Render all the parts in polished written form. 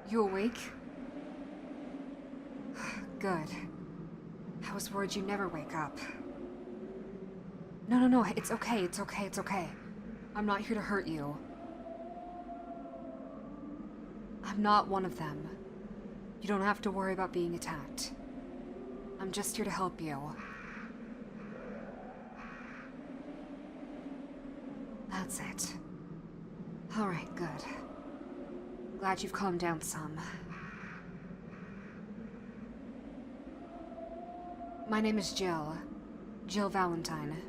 You awake? Good. I was worried you'd never wake up. No, it's okay, it's okay. I'm not here to hurt you. I'm not one of them. You don't have to worry about being attacked. I'm just here to help you. That's it. Alright, good. Glad you've calmed down some. My name is Jill. Jill Valentine.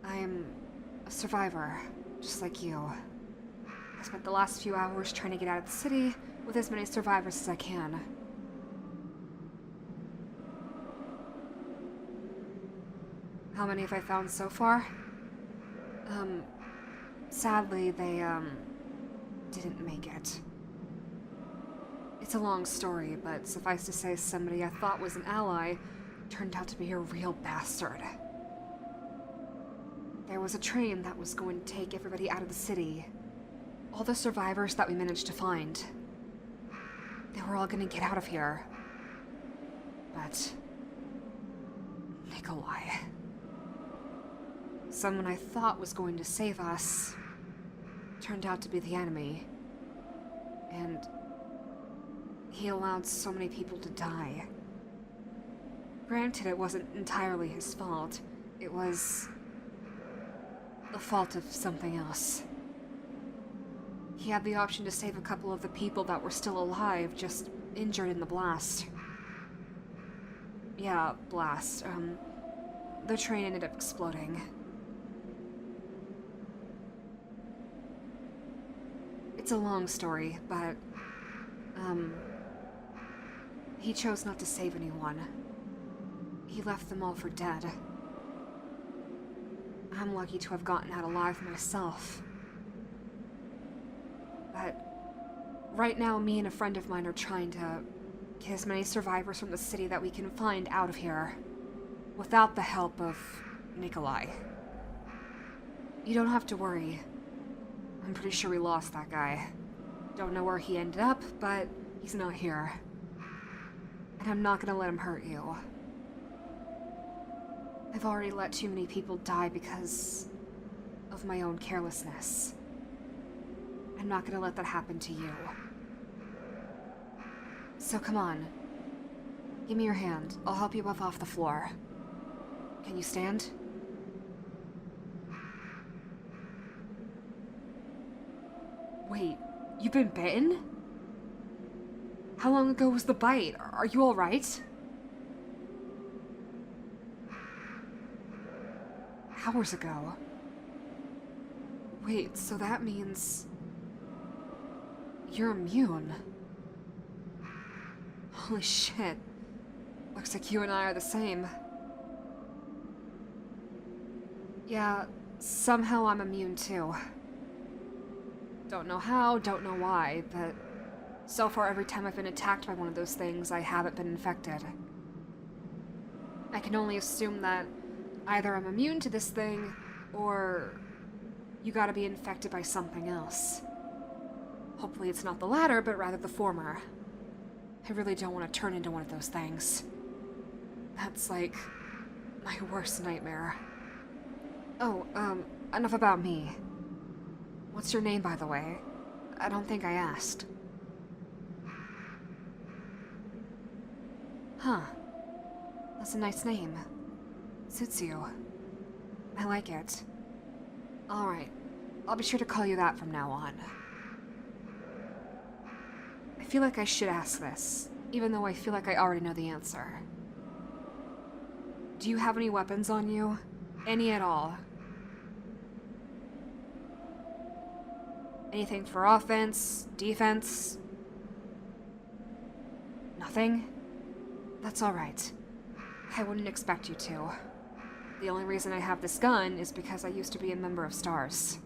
I am a survivor, just like you. I spent the last few hours trying to get out of the city with as many survivors as I can. How many have I found so far? Sadly, they, didn't make it. It's a long story, but suffice to say somebody I thought was an ally turned out to be a real bastard. There was a train that was going to take everybody out of the city. All the survivors that we managed to find. They were all gonna get out of here. But Nikolai, someone I thought was going to save us, turned out to be the enemy. And he allowed so many people to die. Granted, it wasn't entirely his fault. It was the fault of something else. He had the option to save a couple of the people that were still alive, just injured in the blast. Yeah, blast. The train ended up exploding. It's a long story, but, he chose not to save anyone. He left them all for dead. I'm lucky to have gotten out alive myself. But right now, me and a friend of mine are trying to get as many survivors from the city that we can find out of here, without the help of Nikolai. You don't have to worry. I'm pretty sure we lost that guy. Don't know where he ended up, but he's not here. And I'm not gonna let him hurt you. I've already let too many people die because of my own carelessness. I'm not gonna let that happen to you. So come on. Give me your hand. I'll help you up off the floor. Can you stand? Wait, you've been bitten? How long ago was the bite? Are you alright? Hours ago. Wait, so that means you're immune. Holy shit. Looks like you and I are the same. Yeah, somehow I'm immune too. Don't know how, don't know why, but so far every time I've been attacked by one of those things, I haven't been infected. I can only assume that either I'm immune to this thing, or you gotta be infected by something else. Hopefully it's not the latter, but rather the former. I really don't want to turn into one of those things. That's like my worst nightmare. Oh, enough about me. What's your name, by the way? I don't think I asked. Huh. That's a nice name. Suits you. I like it. Alright. I'll be sure to call you that from now on. I feel like I should ask this, even though I feel like I already know the answer. Do you have any weapons on you? Any at all? Anything for offense, defense? Nothing? That's alright. I wouldn't expect you to. The only reason I have this gun is because I used to be a member of STARS.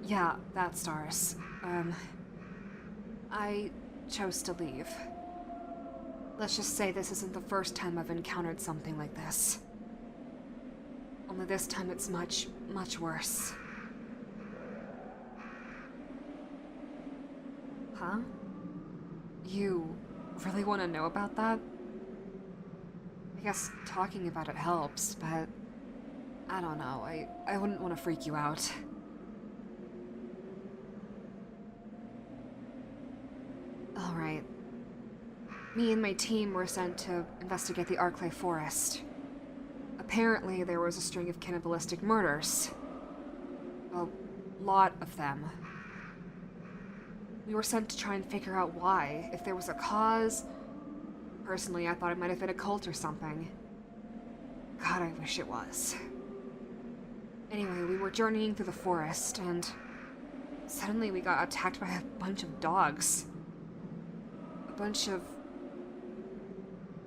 Yeah, that STARS. I chose to leave. Let's just say this isn't the first time I've encountered something like this. Only this time it's much, much worse. Huh? You really want to know about that? I guess talking about it helps, but I don't know. I wouldn't want to freak you out. Alright. Me and my team were sent to investigate the Arklay forest. Apparently, there was a string of cannibalistic murders. A lot of them. We were sent to try and figure out why, if there was a cause. Personally, I thought it might have been a cult or something. God, I wish it was. Anyway, we were journeying through the forest, and suddenly we got attacked by a bunch of dogs. A bunch of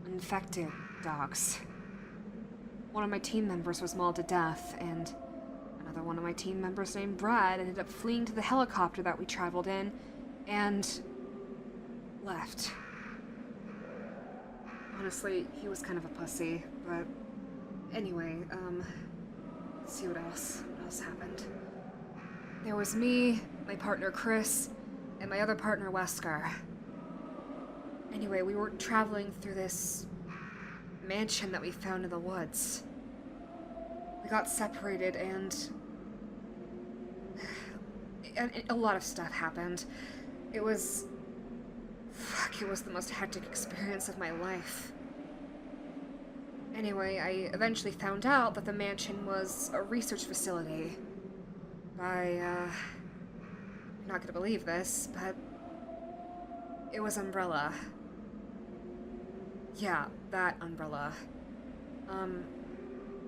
infected dogs. One of my team members was mauled to death, and another one of my team members named Brad ended up fleeing to the helicopter that we traveled in, and left. Honestly, he was kind of a pussy, but anyway, let's see what else happened. There was me, my partner Chris, and my other partner Wesker. Anyway, we were traveling through this mansion that we found in the woods. We got separated and a lot of stuff happened. It was the most hectic experience of my life. Anyway, I eventually found out that the mansion was a research facility. You're not gonna believe this, but it was Umbrella. Yeah, that Umbrella.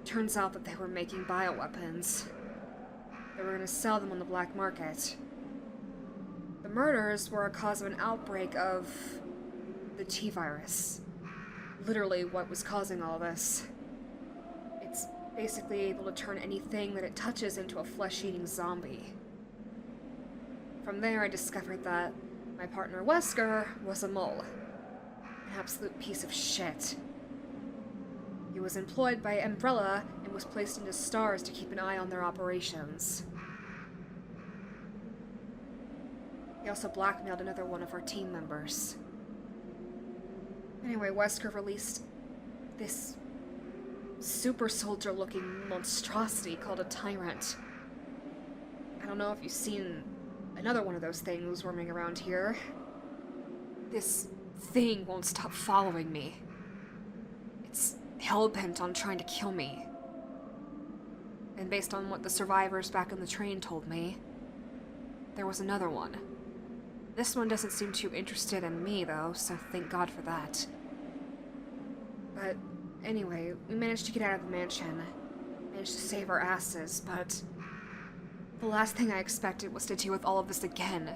Turns out that they were making bioweapons. They were gonna sell them on the black market. The murders were a cause of an outbreak of the T-virus. Literally what was causing all this. It's basically able to turn anything that it touches into a flesh-eating zombie. From there, I discovered that my partner Wesker was a mole. An absolute piece of shit. He was employed by Umbrella and was placed into stars to keep an eye on their operations. He also blackmailed another one of our team members. Anyway, Wesker released this super soldier-looking monstrosity called a tyrant. I don't know if you've seen another one of those things roaming around here. This thing won't stop following me. It's hell-bent on trying to kill me. And based on what the survivors back on the train told me, there was another one. This one doesn't seem too interested in me, though, so thank God for that. But anyway, we managed to get out of the mansion. Managed to save our asses, but the last thing I expected was to deal with all of this again.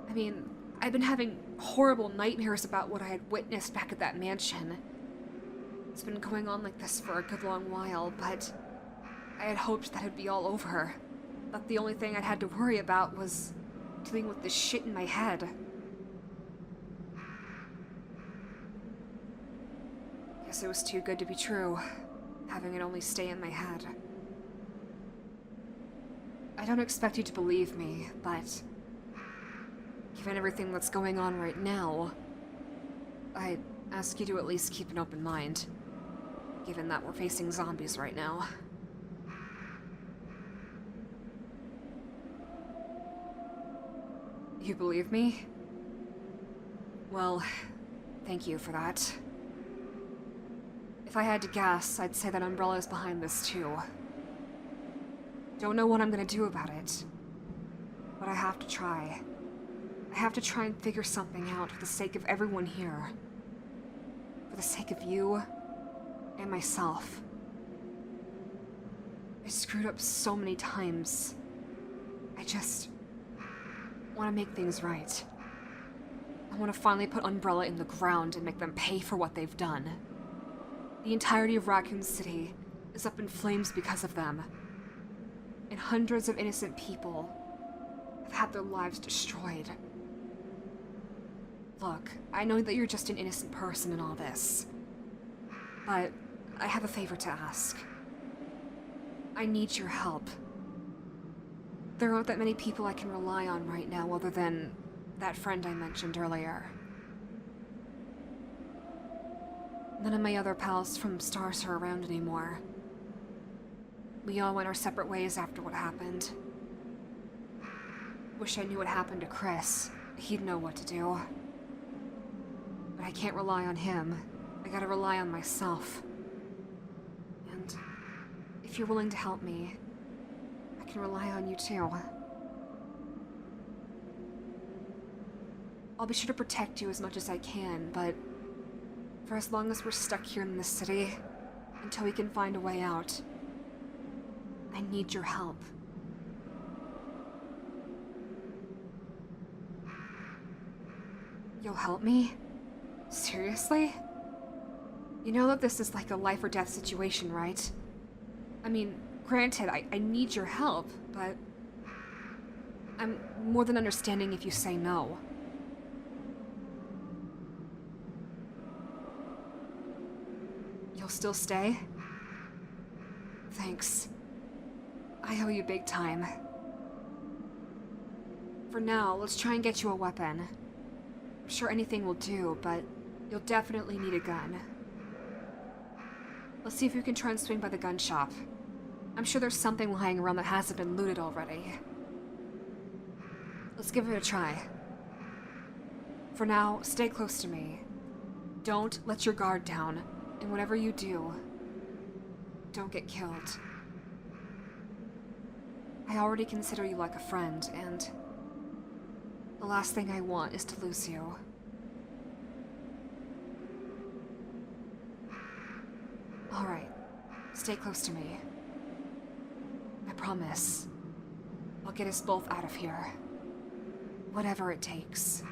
I mean, I've been having horrible nightmares about what I had witnessed back at that mansion. It's been going on like this for a good long while, but I had hoped that it'd be all over. That the only thing I'd had to worry about was dealing with this shit in my head. Guess it was too good to be true, having it only stay in my head. I don't expect you to believe me, but given everything that's going on right now, I'd ask you to at least keep an open mind, given that we're facing zombies right now. You believe me? Well, thank you for that. If I had to guess, I'd say that Umbrella's behind this too. Don't know what I'm gonna do about it, but I have to try. I have to try and figure something out for the sake of everyone here. For the sake of you and myself. I screwed up so many times. I just want to make things right. I want to finally put Umbrella in the ground and make them pay for what they've done. The entirety of Raccoon City is up in flames because of them. And hundreds of innocent people have had their lives destroyed. Look, I know that you're just an innocent person in all this, but I have a favor to ask. I need your help. There aren't that many people I can rely on right now other than that friend I mentioned earlier. None of my other pals from Stars are around anymore. We all went our separate ways after what happened. Wish I knew what happened to Chris. He'd know what to do. But I can't rely on him. I gotta rely on myself. And if you're willing to help me, I can rely on you too. I'll be sure to protect you as much as I can, but for as long as we're stuck here in this city, until we can find a way out, I need your help. You'll help me? Seriously? You know that this is like a life or death situation, right? I mean, granted, I need your help, but I'm more than understanding if you say no. You'll still stay? Thanks. I owe you big time. For now, let's try and get you a weapon. I'm sure anything will do, but you'll definitely need a gun. Let's see if you can try and swing by the gun shop. I'm sure there's something lying around that hasn't been looted already. Let's give it a try. For now, stay close to me. Don't let your guard down, and whatever you do, don't get killed. I already consider you like a friend, and the last thing I want is to lose you. Alright, stay close to me. I promise, I'll get us both out of here. Whatever it takes.